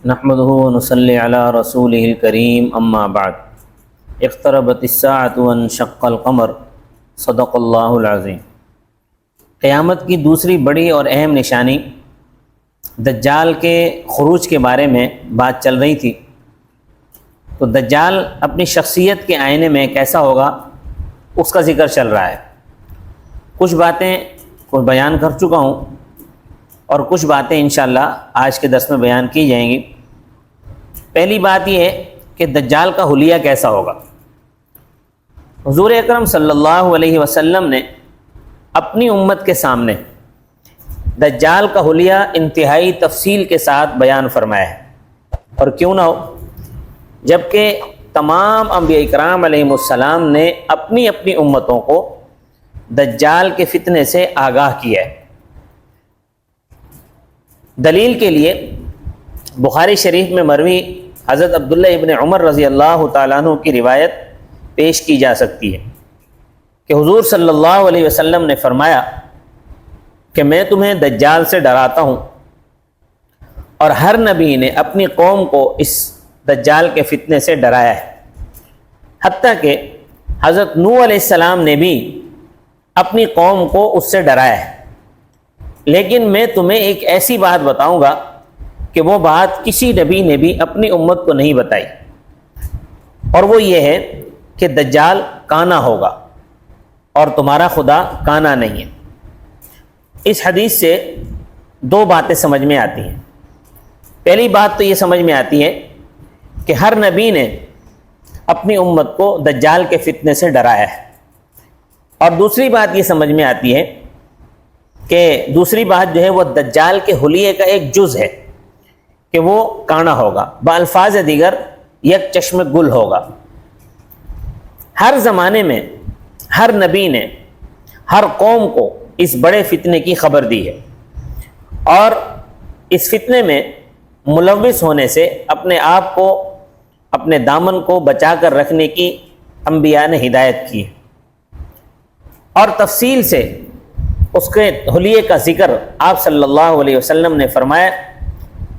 نحمده ونصلي على رسوله الكريم اما بعد اقتربت الساعة وانشق القمر صدق اللہ العظیم۔ قیامت کی دوسری بڑی اور اہم نشانی دجال کے خروج کے بارے میں بات چل رہی تھی۔ تو دجال اپنی شخصیت کے آئینے میں کیسا ہوگا اس کا ذکر چل رہا ہے۔ کچھ باتیں کو بیان کر چکا ہوں اور کچھ باتیں انشاءاللہ آج کے درس میں بیان کی جائیں گی۔ پہلی بات یہ ہے کہ دجال کا حلیہ کیسا ہوگا۔ حضور اکرم صلی اللہ علیہ وسلم نے اپنی امت کے سامنے دجال کا حلیہ انتہائی تفصیل کے ساتھ بیان فرمایا ہے، اور کیوں نہ ہو جبکہ تمام انبیاء اکرام علیہم السلام نے اپنی اپنی امتوں کو دجال کے فتنے سے آگاہ کیا ہے۔ دلیل کے لیے بخاری شریف میں مروی حضرت عبداللہ ابن عمر رضی اللہ تعالیٰ عنہ کی روایت پیش کی جا سکتی ہے کہ حضور صلی اللہ علیہ وسلم نے فرمایا کہ میں تمہیں دجال سے ڈراتا ہوں، اور ہر نبی نے اپنی قوم کو اس دجال کے فتنے سے ڈرایا ہے، حتیٰ کہ حضرت نوح علیہ السلام نے بھی اپنی قوم کو اس سے ڈرایا ہے۔ لیکن میں تمہیں ایک ایسی بات بتاؤں گا کہ وہ بات کسی نبی نے بھی اپنی امت کو نہیں بتائی، اور وہ یہ ہے کہ دجال کانا ہوگا اور تمہارا خدا کانا نہیں ہے۔ اس حدیث سے دو باتیں سمجھ میں آتی ہیں۔ پہلی بات تو یہ سمجھ میں آتی ہے کہ ہر نبی نے اپنی امت کو دجال کے فتنے سے ڈرایا ہے، اور دوسری بات یہ سمجھ میں آتی ہے کہ دوسری بات جو ہے وہ دجال کے حلیے کا ایک جز ہے کہ وہ کانا ہوگا، بالفاظ دیگر یک چشم گل ہوگا۔ ہر زمانے میں ہر نبی نے ہر قوم کو اس بڑے فتنے کی خبر دی ہے، اور اس فتنے میں ملوث ہونے سے اپنے آپ کو، اپنے دامن کو بچا کر رکھنے کی انبیاء نے ہدایت کی ہے، اور تفصیل سے اس کے حلیے کا ذکر آپ صلی اللہ علیہ وسلم نے فرمایا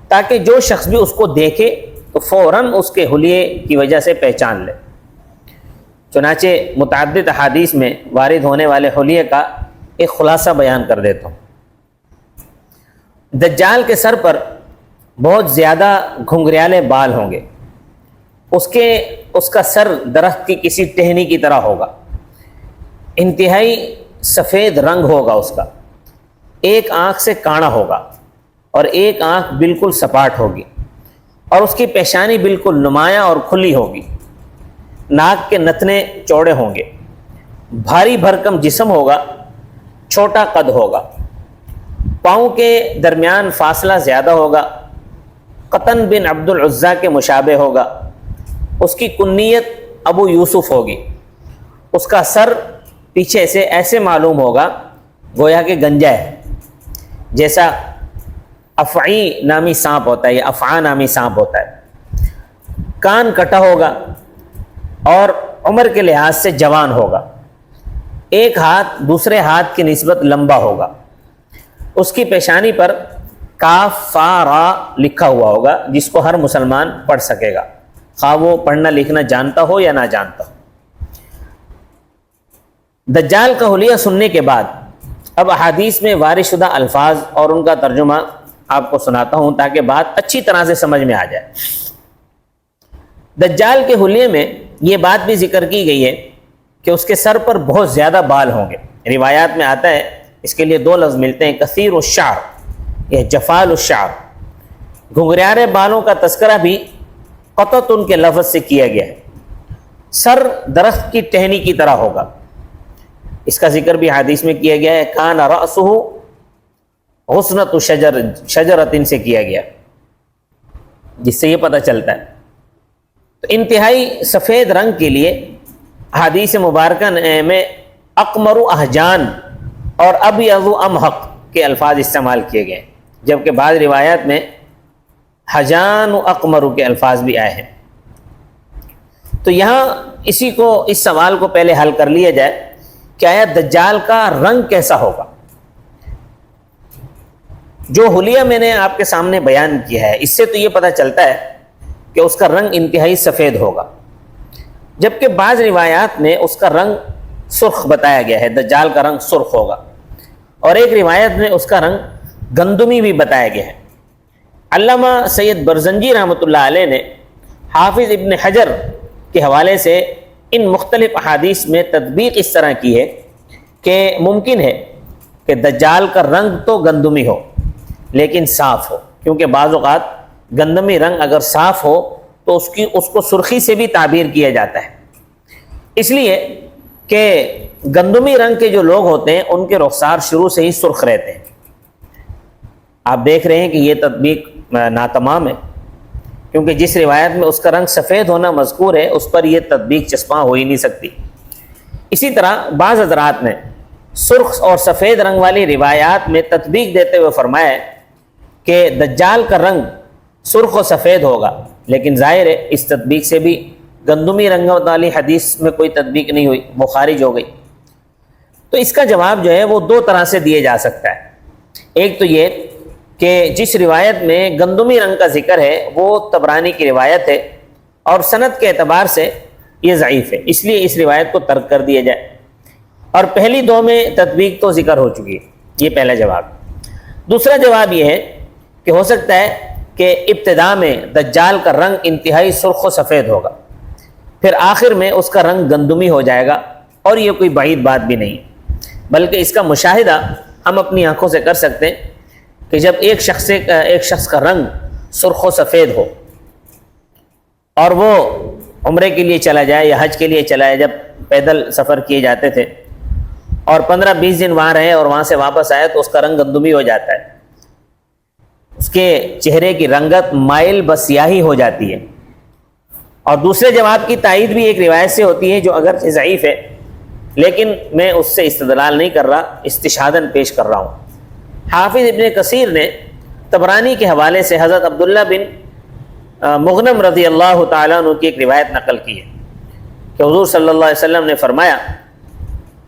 تاکہ جو شخص بھی اس کو دیکھے تو فوراً اس کے حلیے کی وجہ سے پہچان لے۔ چنانچہ متعدد احادیث میں وارد ہونے والے حلیے کا ایک خلاصہ بیان کر دیتا ہوں۔ دجال کے سر پر بہت زیادہ گھنگریالے بال ہوں گے، اس کا سر درخت کی کسی ٹہنی کی طرح ہوگا، انتہائی سفید رنگ ہوگا اس کا، ایک آنکھ سے کانا ہوگا اور ایک آنکھ بالکل سپاٹ ہوگی، اور اس کی پیشانی بالکل نمایاں اور کھلی ہوگی، ناک کے نتنے چوڑے ہوں گے، بھاری بھرکم جسم ہوگا، چھوٹا قد ہوگا، پاؤں کے درمیان فاصلہ زیادہ ہوگا، قطن بن عبد العزیٰ کے مشابہ ہوگا، اس کی کنیت ابو یوسف ہوگی، اس کا سر پیچھے سے ایسے معلوم ہوگا گویا کہ گنجا ہے، جیسا افعی نامی سانپ ہوتا ہے یا افعا نامی سانپ ہوتا ہے، کان کٹا ہوگا اور عمر کے لحاظ سے جوان ہوگا، ایک ہاتھ دوسرے ہاتھ کی نسبت لمبا ہوگا، اس کی پیشانی پر کاف فا را لکھا ہوا ہوگا جس کو ہر مسلمان پڑھ سکے گا، خواہ وہ پڑھنا لکھنا جانتا ہو یا نہ جانتا ہو۔ دجال کا حلیہ سننے کے بعد اب احادیث میں وارد شدہ الفاظ اور ان کا ترجمہ آپ کو سناتا ہوں تاکہ بات اچھی طرح سے سمجھ میں آ جائے۔ دجال کے حلیے میں یہ بات بھی ذکر کی گئی ہے کہ اس کے سر پر بہت زیادہ بال ہوں گے۔ روایات میں آتا ہے، اس کے لیے دو لفظ ملتے ہیں، کثیر الشعر یا جفال الشعر۔ گھنگریالے بالوں کا تذکرہ بھی قطعۃ کے لفظ سے کیا گیا ہے۔ سر درخت کی ٹہنی کی طرح ہوگا، اس کا ذکر بھی حدیث میں کیا گیا ہے، کان رأسہ غصنۃ شجرۃ سے کیا گیا، جس سے یہ پتہ چلتا ہے۔ تو انتہائی سفید رنگ کے لیے حدیث مبارکہ میں اقمر احجان اور ابیض امحق کے الفاظ استعمال کیے گئے، جبکہ بعض روایات میں حجان و اقمر کے الفاظ بھی آئے ہیں۔ تو یہاں اس سوال کو پہلے حل کر لیا جائے کہ آیا دجال کا رنگ کیسا ہوگا۔ جو حلیہ میں نے آپ کے سامنے بیان کیا ہے، اس سے تو یہ پتہ چلتا ہے کہ اس کا رنگ انتہائی سفید ہوگا، جبکہ بعض روایات میں اس کا رنگ سرخ بتایا گیا ہے، دجال کا رنگ سرخ ہوگا، اور ایک روایت میں اس کا رنگ گندمی بھی بتایا گیا ہے۔ علامہ سید برزنجی رحمۃ اللہ علیہ نے حافظ ابن حجر کے حوالے سے ان مختلف احادیث میں تطبیق اس طرح کی ہے کہ ممکن ہے کہ دجال کا رنگ تو گندمی ہو لیکن صاف ہو، کیونکہ بعض اوقات گندمی رنگ اگر صاف ہو تو اس کو سرخی سے بھی تعبیر کیا جاتا ہے، اس لیے کہ گندمی رنگ کے جو لوگ ہوتے ہیں ان کے رخسار شروع سے ہی سرخ رہتے ہیں۔ آپ دیکھ رہے ہیں کہ یہ تطبیق ناتمام ہے، کیونکہ جس روایت میں اس کا رنگ سفید ہونا مذکور ہے اس پر یہ تطبیق چسپاں ہو ہی نہیں سکتی۔ اسی طرح بعض حضرات نے سرخ اور سفید رنگ والی روایات میں تطبیق دیتے ہوئے فرمایا ہے کہ دجال کا رنگ سرخ و سفید ہوگا، لیکن ظاہر ہے اس تطبیق سے بھی گندمی رنگ والی حدیث میں کوئی تطبیق نہیں ہوئی، وہ خارج ہو گئی۔ تو اس کا جواب جو ہے وہ دو طرح سے دیے جا سکتا ہے۔ ایک تو یہ کہ جس روایت میں گندمی رنگ کا ذکر ہے وہ طبرانی کی روایت ہے اور سند کے اعتبار سے یہ ضعیف ہے، اس لیے اس روایت کو ترک کر دیا جائے، اور پہلی دو میں تطبیق تو ذکر ہو چکی ہے۔ یہ پہلا جواب۔ دوسرا جواب یہ ہے کہ ہو سکتا ہے کہ ابتدا میں دجال کا رنگ انتہائی سرخ و سفید ہوگا، پھر آخر میں اس کا رنگ گندمی ہو جائے گا، اور یہ کوئی بعید بات بھی نہیں، بلکہ اس کا مشاہدہ ہم اپنی آنکھوں سے کر سکتے ہیں کہ جب ایک شخص کا رنگ سرخ و سفید ہو اور وہ عمرے کے لیے چلا جائے یا حج کے لیے چلا جائے، جب پیدل سفر کیے جاتے تھے اور 15-20 دن وہاں رہے اور وہاں سے واپس آئے تو اس کا رنگ گندمی ہو جاتا ہے، اس کے چہرے کی رنگت مائل بسیاہی ہو جاتی ہے۔ اور دوسرے جواب کی تائید بھی ایک روایت سے ہوتی ہے جو اگرچہ ضعیف ہے، لیکن میں اس سے استدلال نہیں کر رہا، استشہاداً پیش کر رہا ہوں۔ حافظ ابن کثیر نے طبرانی کے حوالے سے حضرت عبداللہ بن مغنم رضی اللہ تعالیٰ عنہ کی ایک روایت نقل کی ہے کہ حضور صلی اللہ علیہ وسلم نے فرمایا،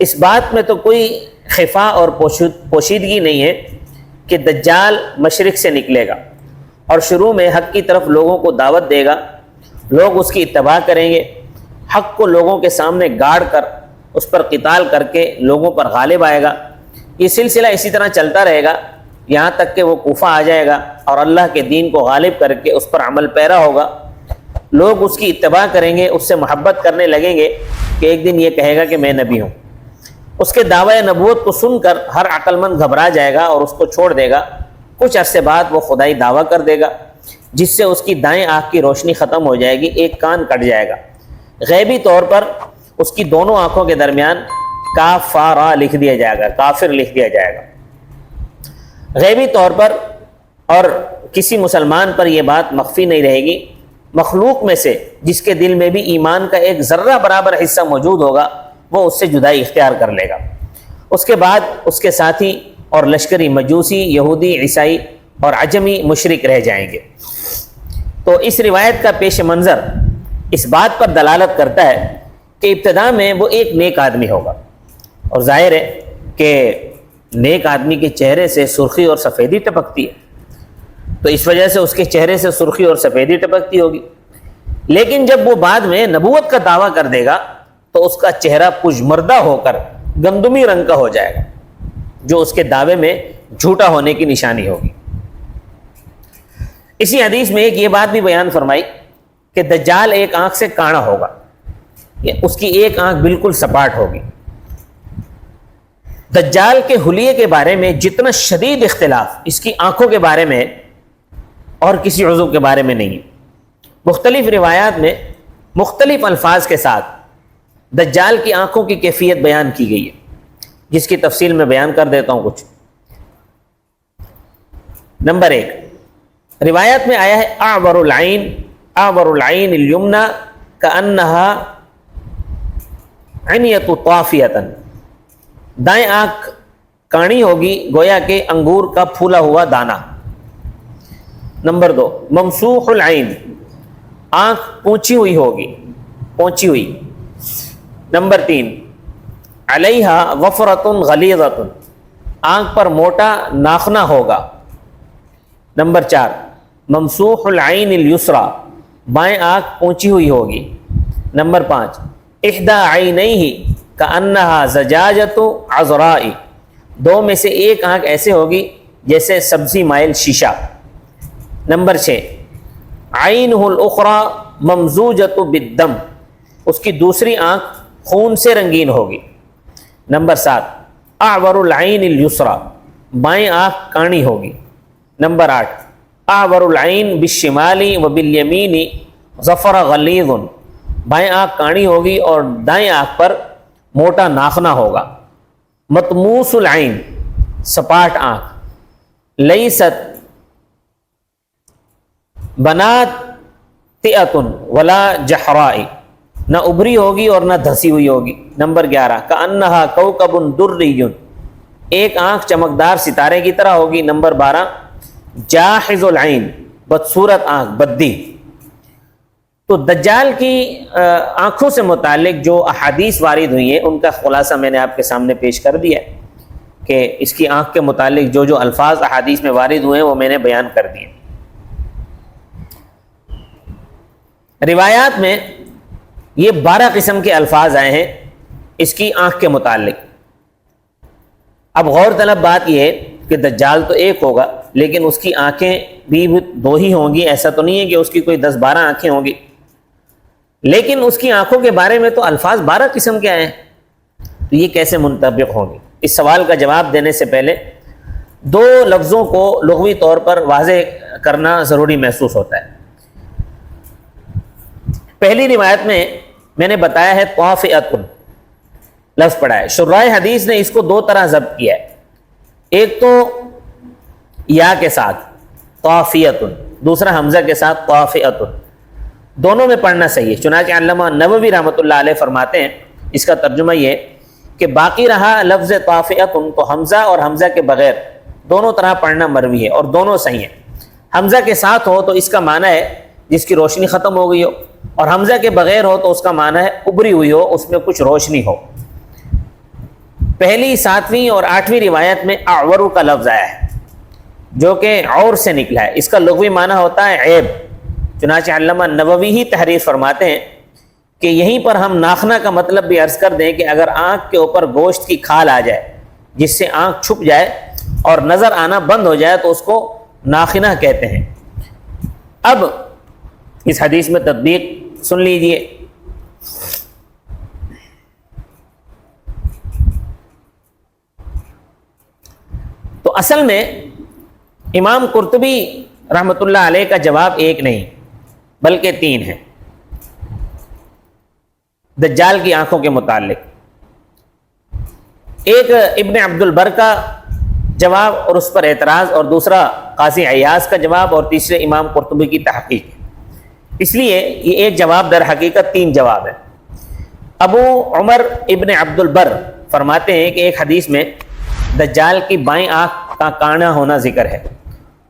اس بات میں تو کوئی خفا اور پوشیدگی نہیں ہے کہ دجال مشرق سے نکلے گا اور شروع میں حق کی طرف لوگوں کو دعوت دے گا، لوگ اس کی اتباع کریں گے، حق کو لوگوں کے سامنے گاڑ کر اس پر قتال کر کے لوگوں پر غالب آئے گا۔ یہ سلسلہ اسی طرح چلتا رہے گا یہاں تک کہ وہ کوفہ آ جائے گا اور اللہ کے دین کو غالب کر کے اس پر عمل پیرا ہوگا، لوگ اس کی اتباع کریں گے، اس سے محبت کرنے لگیں گے کہ ایک دن یہ کہے گا کہ میں نبی ہوں۔ اس کے دعوی نبوت کو سن کر ہر عقل مند گھبرا جائے گا اور اس کو چھوڑ دے گا۔ کچھ عرصے بعد وہ خدائی دعویٰ کر دے گا جس سے اس کی دائیں آنکھ کی روشنی ختم ہو جائے گی، ایک کان کٹ جائے گا، غیبی طور پر اس کی دونوں آنکھوں کے درمیان کافارا لکھ دیا جائے گا، کافر لکھ دیا جائے گا غیبی طور پر، اور کسی مسلمان پر یہ بات مخفی نہیں رہے گی۔ مخلوق میں سے جس کے دل میں بھی ایمان کا ایک ذرہ برابر حصہ موجود ہوگا وہ اس سے جدائی اختیار کر لے گا۔ اس کے بعد اس کے ساتھی اور لشکری مجوسی، یہودی، عیسائی اور عجمی مشرک رہ جائیں گے۔ تو اس روایت کا پیش منظر اس بات پر دلالت کرتا ہے کہ ابتدا میں وہ ایک نیک آدمی ہوگا، اور ظاہر ہے کہ نیک آدمی کے چہرے سے سرخی اور سفیدی ٹپکتی ہے، تو اس وجہ سے اس کے چہرے سے سرخی اور سفیدی ٹپکتی ہوگی۔ لیکن جب وہ بعد میں نبوت کا دعویٰ کر دے گا تو اس کا چہرہ پجمردہ ہو کر گندمی رنگ کا ہو جائے گا، جو اس کے دعوے میں جھوٹا ہونے کی نشانی ہوگی۔ اسی حدیث میں ایک یہ بات بھی بیان فرمائی کہ دجال ایک آنکھ سے کانا ہوگا، اس کی ایک آنکھ بالکل سپاٹ ہوگی۔ دجال کے حلیے کے بارے میں جتنا شدید اختلاف اس کی آنکھوں کے بارے میں اور کسی عضو کے بارے میں نہیں ہے۔ مختلف روایات میں مختلف الفاظ کے ساتھ دجال کی آنکھوں کی کیفیت بیان کی گئی ہے، جس کی تفصیل میں بیان کر دیتا ہوں کچھ۔ نمبر 1، روایت میں آیا ہے اعور العین الیمنی کانہا عنیۃ طافیۃ، دائیں آنکھ کاڑی ہوگی گویا کہ انگور کا پھولا ہوا دانہ۔ نمبر 2، ممسوح العین، آنکھ پونچھی ہوئی ہوگی، پونچھی ہوئی۔ نمبر 3، علیہا وفرۃ غلیظۃ، آنکھ پر موٹا ناخنا ہوگا، نمبر 4 ممسوح العین الیسرا، بائیں آنکھ پونچھی ہوئی ہوگی۔ نمبر 5 احدی عینیہ کأنہا زجاجۃ عذراء، دو میں سے ایک آنکھ ایسے ہوگی جیسے سبزی مائل شیشہ۔ نمبر 6 عینہ الاخری ممزوجۃ بالدم، اس کی دوسری آنکھ خون سے رنگین ہوگی۔ نمبر 7 اعور العین الیسرا، بائیں آنکھ کاڼی ہوگی۔ نمبر 8 اعور العین بالشمال وبالیمین ظفر غلیظ، بائیں آنکھ کاڼی ہوگی اور دائیں آنکھ پر موٹا ناخنا ہوگا۔ مطموس العین، سپاٹ آنکھ۔ لیست بناتئۃ ولا جحراء، نہ ابری ہوگی اور نہ دھسی ہوئی ہوگی۔ نمبر 11 کأنہا کوکب دری، ایک آنکھ چمکدار ستارے کی طرح ہوگی۔ نمبر 12 جاحظ العین، بدصورت آنکھ، بدی۔ تو دجال کی آنکھوں سے متعلق جو احادیث وارد ہوئی ہیں ان کا خلاصہ میں نے آپ کے سامنے پیش کر دیا ہے کہ اس کی آنکھ کے متعلق جو جو الفاظ احادیث میں وارد ہوئے ہیں وہ میں نے بیان کر دیے۔ روایات میں یہ 12 قسم کے الفاظ آئے ہیں اس کی آنکھ کے متعلق۔ اب غور طلب بات یہ ہے کہ دجال تو ایک ہوگا لیکن اس کی آنکھیں بھی 2 ہی ہوں گی، ایسا تو نہیں ہے کہ اس کی کوئی 10-12 آنکھیں ہوں گی، لیکن اس کی آنکھوں کے بارے میں تو الفاظ 12 قسم کے آئے ہیں، تو یہ کیسے منطبق ہوں گی؟ اس سوال کا جواب دینے سے پہلے 2 لفظوں کو لغوی طور پر واضح کرنا ضروری محسوس ہوتا ہے۔ پہلی روایت میں نے بتایا ہے طافئۃ لفظ پڑھا ہے، شراح حدیث نے اس کو 2 طرح ضبط کیا ہے، ایک تو یا کے ساتھ طافیۃ، دوسرا حمزہ کے ساتھ طافئۃ، دونوں میں پڑھنا صحیح ہے۔ چنانچہ علامہ نووی رحمۃ اللہ علیہ فرماتے ہیں اس کا ترجمہ یہ کہ باقی رہا لفظ طافئۃ تو حمزہ اور حمزہ کے بغیر دونوں طرح پڑھنا مروی ہے اور دونوں صحیح ہیں۔ حمزہ کے ساتھ ہو تو اس کا معنی ہے جس کی روشنی ختم ہو گئی ہو، اور حمزہ کے بغیر ہو تو اس کا معنی ہے ابری ہوئی ہو، اس میں کچھ روشنی ہو۔ پہلی 7ویں اور 8ویں روایت میں اعور کا لفظ آیا ہے جو کہ اور سے نکلا ہے، اس کا لغوی معنی ہوتا ہے عیب۔ چنانچہ علامہ نووی ہی تحریر فرماتے ہیں کہ یہیں پر ہم ناخنا کا مطلب بھی عرض کر دیں کہ اگر آنکھ کے اوپر گوشت کی کھال آ جائے جس سے آنکھ چھپ جائے اور نظر آنا بند ہو جائے تو اس کو ناخنہ کہتے ہیں۔ اب اس حدیث میں تطبیق سن لیجئے۔ تو اصل میں امام قرطبی رحمۃ اللہ علیہ کا جواب ایک نہیں بلکہ 3 ہے دجال کی آنکھوں کے متعلق۔ ایک ابن عبد البر کا جواب اور اس پر اعتراض، اور دوسرا قاضی عیاض کا جواب، اور تیسرے امام قرطبی کی تحقیق۔ اس لیے یہ ایک جواب در حقیقت 3 جواب ہے۔ ابو عمر ابن عبد البر فرماتے ہیں کہ ایک حدیث میں دجال کی بائیں آنکھ کا کانا ہونا ذکر ہے،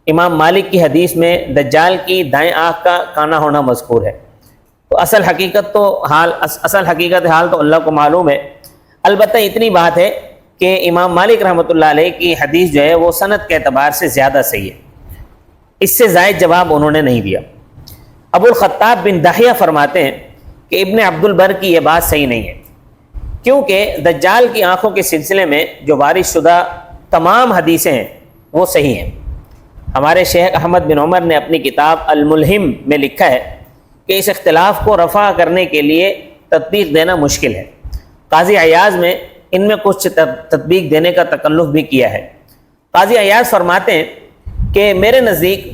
امام مالک کی حدیث میں دجال کی دائیں آنکھ کا کانا ہونا مذکور ہے۔ تو اصل حقیقت حال تو اللہ کو معلوم ہے، البتہ اتنی بات ہے کہ امام مالک رحمۃ اللہ علیہ کی حدیث جو ہے وہ سند کے اعتبار سے زیادہ صحیح ہے، اس سے زائد جواب انہوں نے نہیں دیا۔ ابو الخطاب بن دحیہ فرماتے ہیں کہ ابن عبد البر کی یہ بات صحیح نہیں ہے، کیونکہ دجال کی آنکھوں کے سلسلے میں جو وارد شدہ تمام حدیثیں ہیں وہ صحیح ہیں۔ ہمارے شیخ احمد بن عمر نے اپنی کتاب الملہم میں لکھا ہے کہ اس اختلاف کو رفع کرنے کے لیے تطبیق دینا مشکل ہے۔ قاضی عیاض میں ان میں کچھ تطبیق دینے کا تکلف بھی کیا ہے۔ قاضی عیاض فرماتے ہیں کہ میرے نزدیک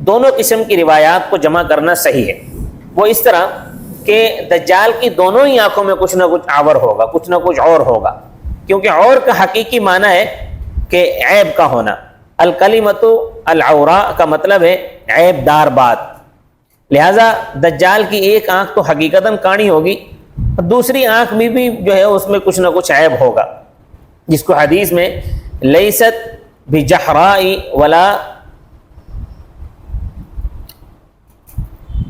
دونوں قسم کی روایات کو جمع کرنا صحیح ہے، وہ اس طرح کہ دجال کی دونوں ہی آنکھوں میں کچھ نہ کچھ آور ہوگا، کچھ نہ کچھ اور ہوگا، کیونکہ اور کا حقیقی معنی ہے کہ عیب کا ہونا، الکلمۃ العوراء کا مطلب ہے عیب دار بات، لہذا دجال کی ایک آنکھ تو حقیقتاً کاڼی ہوگی، دوسری آنکھ میں بھی جو ہے اس میں کچھ نہ کچھ عیب ہوگا، جس کو حدیث میں لیست بجحراء ولا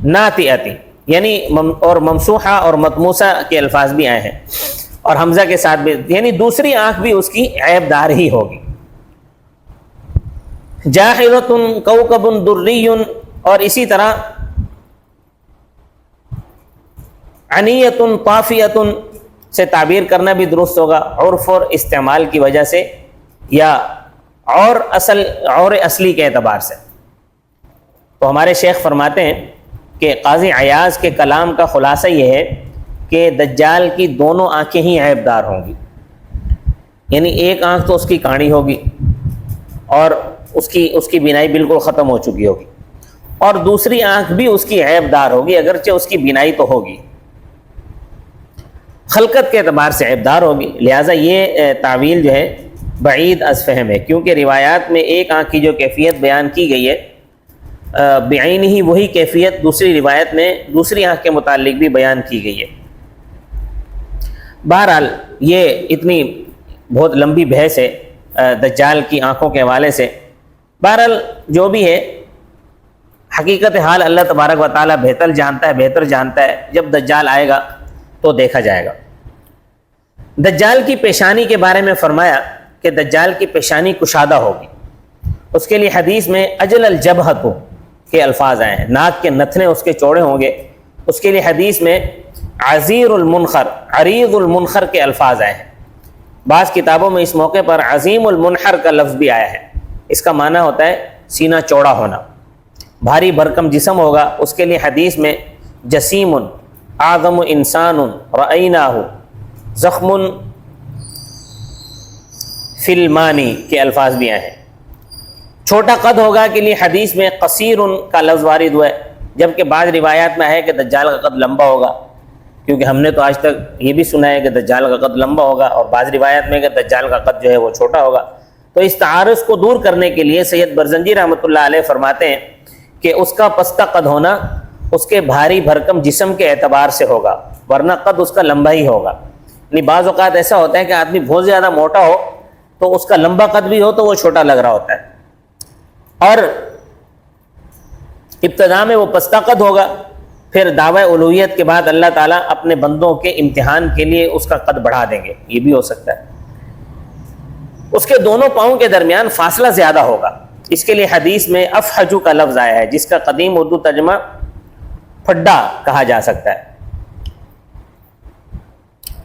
ناتئۃ یعنی اور ممسوحہ اور مطموسہ کے الفاظ بھی آئے ہیں، اور حمزہ کے ساتھ بھی، یعنی دوسری آنکھ بھی اس کی عیب دار ہی ہوگی۔ جاحظۃ کوكب دری، اور اسی طرح عنیۃ طافیۃ سے تعبیر کرنا بھی درست ہوگا، عرف اور استعمال کی وجہ سے یا اور اصلی کے اعتبار سے۔ تو ہمارے شیخ فرماتے ہیں کہ قاضی عیاض کے کلام کا خلاصہ یہ ہے کہ دجال کی دونوں آنکھیں ہی عیب دار ہوں گی، یعنی ایک آنکھ تو اس کی کاڑی ہوگی اور اس کی بینائی بالکل ختم ہو چکی ہوگی، اور دوسری آنکھ بھی اس کی عیب دار ہوگی، اگرچہ اس کی بینائی تو ہوگی، خلقت کے اعتبار سے عیب دار ہوگی۔ لہٰذا یہ تعویل جو ہے بعید از فہم ہے، کیونکہ روایات میں ایک آنکھ کی جو کیفیت بیان کی گئی ہے بعین ہی وہی کیفیت دوسری روایت میں دوسری آنکھ کے متعلق بھی بیان کی گئی ہے۔ بہرحال یہ اتنی بہت لمبی بحث ہے دجال کی آنکھوں کے حوالے سے۔ بہرحال جو بھی ہے، حقیقت حال اللہ تبارک و تعالیٰ بہتر جانتا ہے، جب دجال آئے گا تو دیکھا جائے گا۔ دجال کی پیشانی کے بارے میں فرمایا کہ دجال کی پیشانی کشادہ ہوگی، اس کے لیے حدیث میں اجل الجبہۃ کے الفاظ آئے ہیں، ناک کے نتنے اس کے چوڑے ہوں گے، اس کے لیے حدیث میں عزیر المنخر، عریض المنخر کے الفاظ آئے ہیں۔ بعض کتابوں میں اس موقع پر عظیم المنحر کا لفظ بھی آیا ہے، اس کا معنی ہوتا ہے سینہ چوڑا ہونا، بھاری بھرکم جسم ہوگا، اس کے لیے حدیث میں جسیم اعظم انسان رأیناہ زخم فی المانی کے الفاظ بھی آئے ہیں۔ چھوٹا قد ہوگا کے لیے حدیث میں قصیر کا لفظ وارد ہوا ہے، جبکہ بعض روایات میں ہے کہ دجال کا قد لمبا ہوگا، کیونکہ ہم نے تو آج تک یہ بھی سنا ہے کہ دجال کا قد لمبا ہوگا، اور بعض روایات میں کہ دجال کا قد جو ہے وہ چھوٹا ہوگا۔ تو اس تعارض کو دور کرنے کے لیے سید برزنجی رحمۃ اللہ علیہ فرماتے ہیں کہ اس کا پستہ قد ہونا اس کے بھاری بھرکم جسم کے اعتبار سے ہوگا، ورنہ قد اس کا لمبا ہی ہوگا۔ یعنی بعض اوقات ایسا ہوتا ہے کہ آدمی بہت زیادہ موٹا ہو تو اس کا لمبا قد بھی ہو تو وہ چھوٹا لگ رہا ہوتا ہے، اور ابتدا میں وہ پستہ قد ہوگا، پھر دعوی الوہیت کے بعد اللہ تعالیٰ اپنے بندوں کے امتحان کے لیے اس کا قد بڑھا دیں گے، یہ بھی ہو سکتا ہے۔ اس کے دونوں پاؤں کے درمیان فاصلہ زیادہ ہوگا، اس کے لیے حدیث میں افحجو کا لفظ آیا ہے، جس کا قدیم اردو ترجمہ پھڈا کہا جا سکتا ہے۔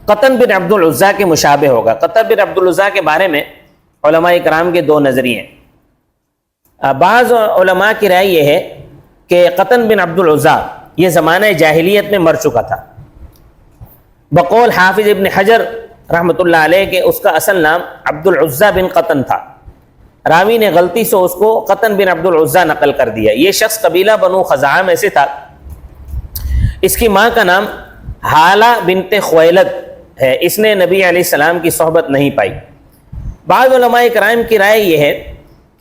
قطن بن عبد العزیٰ کے مشابہ ہوگا۔ قطن بن عبد العزیٰ کے بارے میں علماء کرام کے دو نظریے ہیں۔ بعض علماء کی رائے یہ ہے کہ قطن بن عبد العزیٰ یہ زمانہ جاہلیت میں مر چکا تھا، بقول حافظ ابن حجر رحمۃ اللہ علیہ کہ اس کا اصل نام عبد العزیٰ بن قطن تھا، راوی نے غلطی سے اس کو قطن بن عبد العزیٰ نقل کر دیا۔ یہ شخص قبیلہ بنو خزاعہ میں سے تھا، اس کی ماں کا نام حالہ بنت خویلد ہے، اس نے نبی علیہ السلام کی صحبت نہیں پائی۔ بعض علماء کرام کی رائے یہ ہے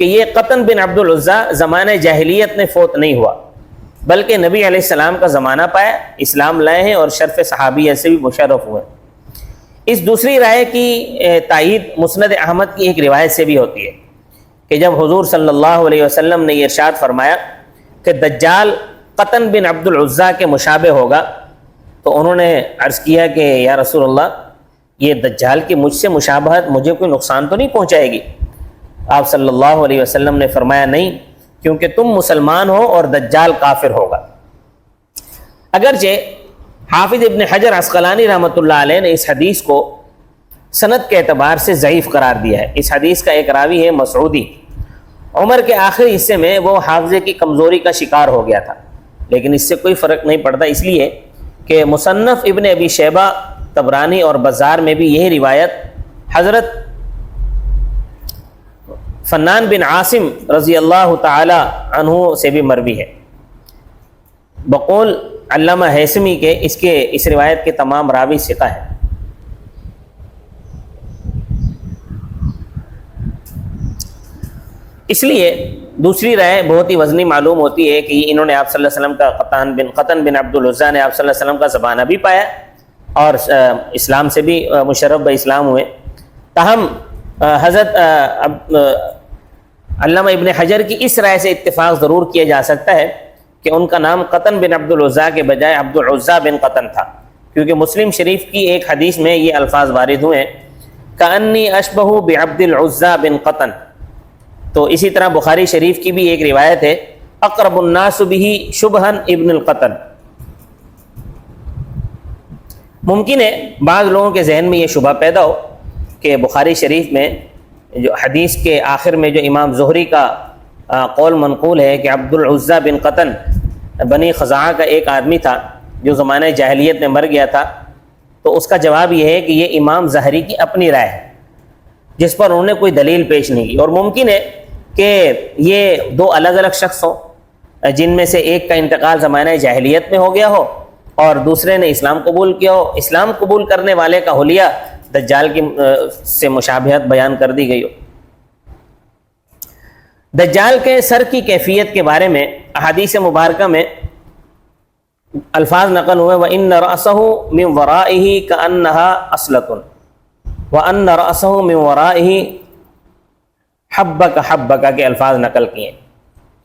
کہ یہ قطن بن عبد العزیٰ زمانہ جاہلیت میں فوت نہیں ہوا، بلکہ نبی علیہ السلام کا زمانہ پایا، اسلام لائے ہیں اور شرف صحابیہ سے بھی مشرف ہوئے۔ اس دوسری رائے کی تائید مسند احمد کی ایک روایت سے بھی ہوتی ہے کہ جب حضور صلی اللہ علیہ وسلم نے یہ ارشاد فرمایا کہ دجال قطن بن عبد العزیٰ کے مشابہ ہوگا، تو انہوں نے عرض کیا کہ یا رسول اللہ، یہ دجال کی مجھ سے مشابہت مجھے کوئی نقصان تو نہیں پہنچائے گی؟ آپ صلی اللہ علیہ وسلم نے فرمایا نہیں، کیونکہ تم مسلمان ہو اور دجال کافر ہوگا۔ اگرچہ حافظ ابن حجر عسقلانی رحمۃ اللہ علیہ نے اس حدیث کو سند کے اعتبار سے ضعیف قرار دیا ہے۔ اس حدیث کا ایک راوی ہے مسعودی، عمر کے آخری حصے میں وہ حافظے کی کمزوری کا شکار ہو گیا تھا، لیکن اس سے کوئی فرق نہیں پڑتا، اس لیے کہ مصنف ابن ابی شیبہ، طبرانی اور بزار میں بھی یہی روایت حضرت فنان بن عاصم رضی اللہ تعالی عنہ سے بھی مروی ہے۔ بقول علامہ ہیثمی کے اس روایت کے تمام راوی ثقہ ہیں۔ اس لیے دوسری رائے بہت ہی وزنی معلوم ہوتی ہے کہ انہوں نے آپ صلی اللہ علیہ وسلم کا قطن بن عبد العزیٰ نے آپ صلی اللہ علیہ وسلم کا زمانہ بھی پایا اور اسلام سے بھی مشرف باسلام ہوئے۔ تاہم حضرت علامہ ابن حجر کی اس رائے سے اتفاق ضرور کیا جا سکتا ہے کہ ان کا نام قطن بن عبد العزیٰ کے بجائے عبد العزیٰ بن قطن تھا، کیونکہ مسلم شریف کی ایک حدیث میں یہ الفاظ وارد ہوئے ہیں، کأنی اشبہ بعبد العزیٰ بن قطن، تو اسی طرح بخاری شریف کی بھی ایک روایت ہے، اقرب الناس به شبہا ابن القطن۔ ممکن ہے بعض لوگوں کے ذہن میں یہ شبہ پیدا ہو کہ بخاری شریف میں جو حدیث کے آخر میں جو امام زہری کا قول منقول ہے کہ عبد العزیٰ بن قطن بنی خزاعہ کا ایک آدمی تھا جو زمانہ جاہلیت میں مر گیا تھا، تو اس کا جواب یہ ہے کہ یہ امام ظاہری کی اپنی رائے ہے جس پر انہوں نے کوئی دلیل پیش نہیں کی، اور ممکن ہے کہ یہ دو الگ الگ شخص ہوں جن میں سے ایک کا انتقال زمانہ جاہلیت میں ہو گیا ہو اور دوسرے نے اسلام قبول کیا ہو۔ اسلام قبول کرنے والے کا حلیہ دجال کی سے مشابہت بیان کر دی گئی ہو۔ دجال کے سر کی کیفیت کے بارے میں احادیث مبارکہ میں الفاظ نقل ہوئے، وَإِنَّ رَأْسَهُ مِنْ وَرَائِهِ كَأَنَّهَا أَصْلَةٌ وَأَنَّ رَأْسَهُ مِنْ وَرَائِهِ حَبَّكَ حَبَّكَ کے الفاظ نقل کیے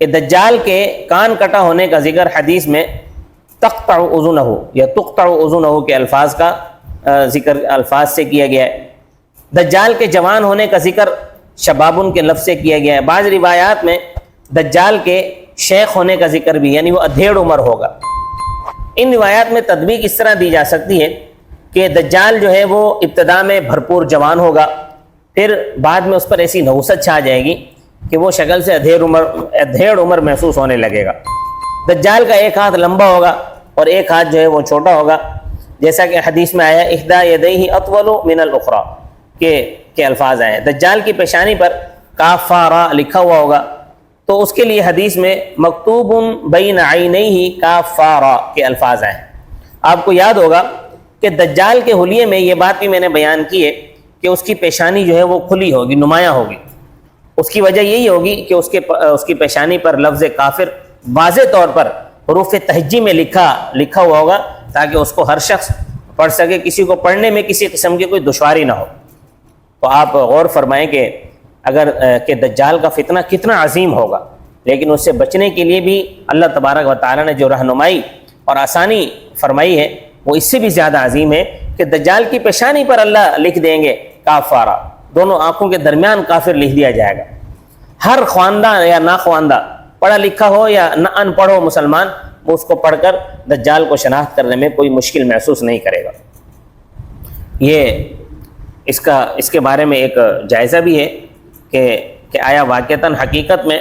کہ دجال کے کان کٹا ہونے کا ذکر حدیث میں تقطع اذنہ یا تقطع اذنہ کے الفاظ کا ذکر الفاظ سے کیا گیا ہے۔ دجال کے جوان ہونے کا ذکر شبابن کے لفظ سے کیا گیا ہے۔ بعض روایات میں دجال کے شیخ ہونے کا ذکر بھی، یعنی وہ ادھیڑ عمر ہوگا۔ ان روایات میں تطبیق اس طرح دی جا سکتی ہے کہ دجال جو ہے وہ ابتدا میں بھرپور جوان ہوگا، پھر بعد میں اس پر ایسی نحوست چھا جائے گی کہ وہ شکل سے ادھیڑ عمر محسوس ہونے لگے گا۔ دجال کا ایک ہاتھ لمبا ہوگا اور ایک ہاتھ جو ہے وہ چھوٹا ہوگا، جیسا کہ حدیث میں آیا احدی یدیہ اطول من الاخری کے الفاظ آئے ہیں۔ دجال کی پیشانی پر کاف فا را لکھا ہوا ہوگا، تو اس کے لیے حدیث میں مکتوب بین عینیہ کاف فا را کے الفاظ آئے ہیں۔ آپ کو یاد ہوگا کہ دجال کے حلیے میں یہ بات بھی میں نے بیان کی ہے کہ اس کی پیشانی جو ہے وہ کھلی ہوگی، نمایاں ہوگی۔ اس کی وجہ یہی ہوگی کہ اس کی پیشانی پر لفظ کافر واضح طور پر حروف تہجی میں لکھا ہوا ہوگا تاکہ اس کو ہر شخص پڑھ سکے، کسی کو پڑھنے میں کسی قسم کی کوئی دشواری نہ ہو۔ تو آپ غور فرمائیں کہ اگر کہ دجال کا فتنہ کتنا عظیم ہوگا، لیکن اس سے بچنے کے لیے بھی اللہ تبارک و تعالیٰ نے جو رہنمائی اور آسانی فرمائی ہے وہ اس سے بھی زیادہ عظیم ہے کہ دجال کی پیشانی پر اللہ لکھ دیں گے کافارا، دونوں آنکھوں کے درمیان کافر لکھ دیا جائے گا۔ ہر خواندہ یا ناخواندہ، پڑھا لکھا ہو یا نہ ان پڑھ ہو مسلمان، وہ اس کو پڑھ کر دجال کو شناخت کرنے میں کوئی مشکل محسوس نہیں کرے گا۔ یہ اس کے بارے میں ایک جائزہ بھی ہے کہ آیا واقعتاً حقیقت میں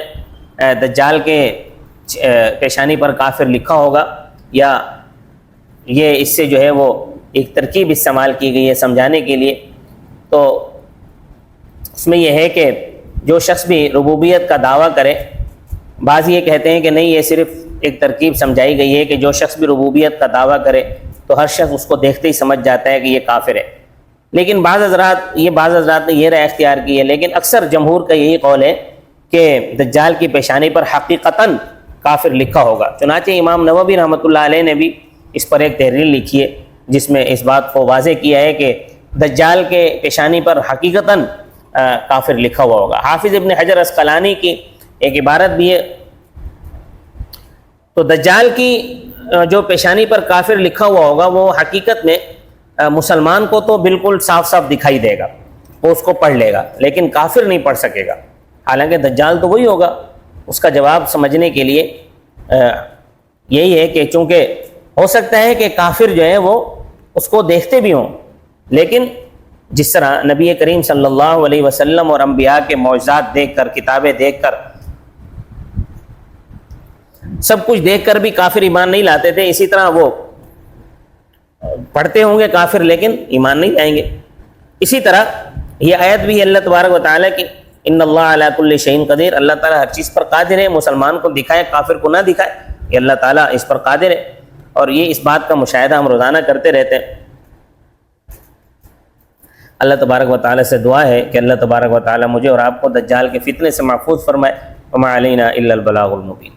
دجال کے پیشانی پر کافر لکھا ہوگا، یا یہ اس سے جو ہے وہ ایک ترکیب استعمال کی گئی ہے سمجھانے کے لیے۔ تو اس میں یہ ہے کہ جو شخص بھی ربوبیت کا دعویٰ کرے، بعض یہ کہتے ہیں کہ نہیں، یہ صرف ایک ترکیب سمجھائی گئی ہے کہ جو شخص بھی ربوبیت کا دعویٰ کرے تو ہر شخص اس کو دیکھتے ہی سمجھ جاتا ہے کہ یہ کافر ہے۔ لیکن بعض حضرات نے یہ رائے اختیار کی ہے، لیکن اکثر جمہور کا یہی قول ہے کہ دجال کی پیشانی پر حقیقتاً کافر لکھا ہوگا۔ چنانچہ امام نووی رحمۃ اللہ علیہ نے بھی اس پر ایک تحریر لکھی ہے جس میں اس بات کو واضح کیا ہے کہ دجال کے پیشانی پر حقیقتاً کافر لکھا ہوا ہوگا۔ حافظ ابن حجر عسقلانی کی ایک عبارت بھی ہے، تو دجال کی جو پیشانی پر کافر لکھا ہوا ہوگا وہ حقیقت میں مسلمان کو تو بالکل صاف صاف دکھائی دے گا، وہ اس کو پڑھ لے گا، لیکن کافر نہیں پڑھ سکے گا، حالانکہ دجال تو وہی ہوگا۔ اس کا جواب سمجھنے کے لیے یہی ہے کہ چونکہ ہو سکتا ہے کہ کافر جو ہے وہ اس کو دیکھتے بھی ہوں، لیکن جس طرح نبی کریم صلی اللہ علیہ وسلم اور انبیاء کے معجزات دیکھ کر، کتابیں دیکھ کر، سب کچھ دیکھ کر بھی کافر ایمان نہیں لاتے تھے، اسی طرح وہ پڑھتے ہوں گے کافر لیکن ایمان نہیں لائیں گے۔ اسی طرح یہ آیت بھی ہے اللہ تبارک و تعالیٰ کی، ان اللہ علی کل شیء قدیر، اللہ تعالیٰ ہر چیز پر قادر ہے، مسلمان کو دکھائے کافر کو نہ دکھائے، یہ اللہ تعالیٰ اس پر قادر ہے، اور یہ اس بات کا مشاہدہ ہم روزانہ کرتے رہتے ہیں۔ اللہ تبارک و تعالیٰ سے دعا ہے کہ اللہ تبارک و تعالیٰ مجھے اور آپ کو دجال کے فتنے سے محفوظ فرمائے۔ وما علینا الا البلاغ المبین۔